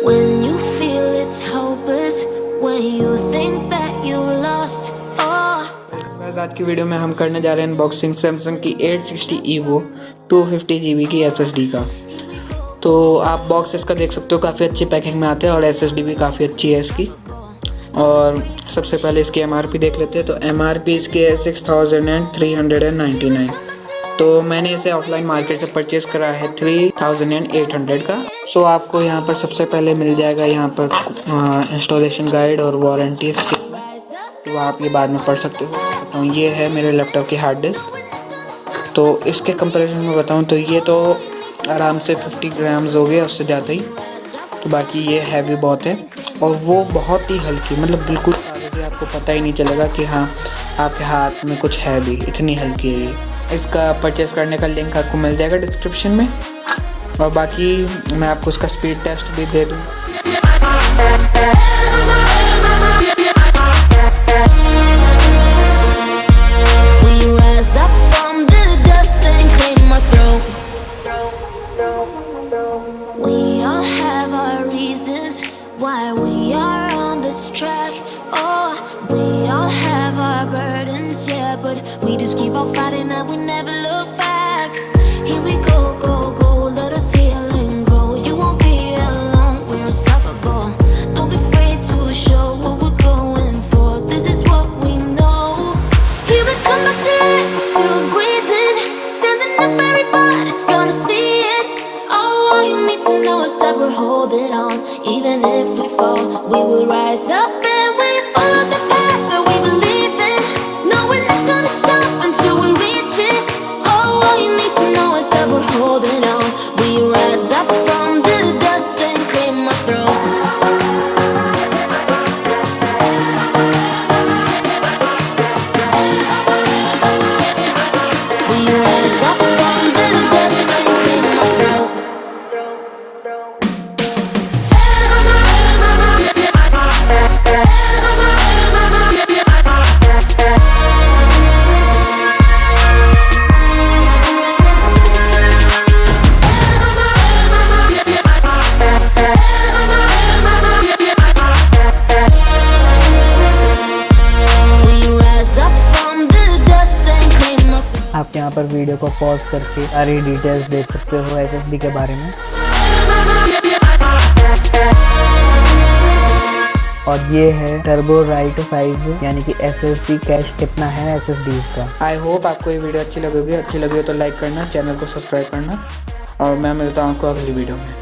When you feel it's hopeless, when you think that you lost, guys आज की video में हम करने जा रहे हैं अनबॉक्सिंग सैमसंग की 860 EVO 250 GB की SSD का। तो आप बॉक्स इसका देख सकते हो, काफ़ी अच्छी पैकिंग में आते हैं और SSD भी काफ़ी अच्छी है इसकी। और सबसे पहले इसकी MRP देख लेते हैं। तो MRP इसकी है 6399। तो मैंने इसे ऑफलाइन मार्केट से परचेज करा है 3800 का। सो आपको यहाँ पर सबसे पहले मिल जाएगा यहाँ पर इंस्टॉलेशन गाइड और वारंटी स्टेटमेंट, तो आप ये बाद में पढ़ सकते हो। तो ये है मेरे लैपटॉप की हार्ड डिस्क। तो इसके कंपैरिजन में बताऊँ तो ये तो आराम से 50 ग्राम्स हो गया, उससे ज़्यादा ही। तो बाकी ये हैवी बहुत है और वो बहुत ही हल्की, मतलब बिल्कुल आपको पता ही नहीं चलेगा कि हाँ आपके हाथ में कुछ है भी, इतनी हल्की है ये। इसका परचेस करने का लिंक आपको मिल जाएगा डिस्क्रिप्शन में। और बाकी मैं आपको उसका स्पीड टेस्ट भी दे दूँ। Why we are on this track, oh, we all have our burdens, yeah, but we just keep on fighting and we never look back. Here we go, go, go, let us heal and grow. You won't be alone, we're unstoppable. Don't be afraid to show what we're going for. This is what we know. Here we come back to life, we're still breathing, standing up, everybody's gonna see it. Oh, all you need to know is that we're holding on. Even if we fall, we will rise up and we follow the path that we believe in. No, we're not gonna stop until we reach it. Oh, all you need to know is that we're holding on. We rise up from the dust and claim our throne. We rise up from the dust and claim our throne. आप यहाँ पर video को pause करके सारी details देख सकते हो SSD के बारे में। और ये है टर्बो राइट साइज, यानी कि SSD कैश कितना है SSD का। आई होप आपको ये वीडियो अच्छी लगी हो तो लाइक करना, चैनल को सब्सक्राइब करना और मैं मिलता हूँ आपको अगली वीडियो में।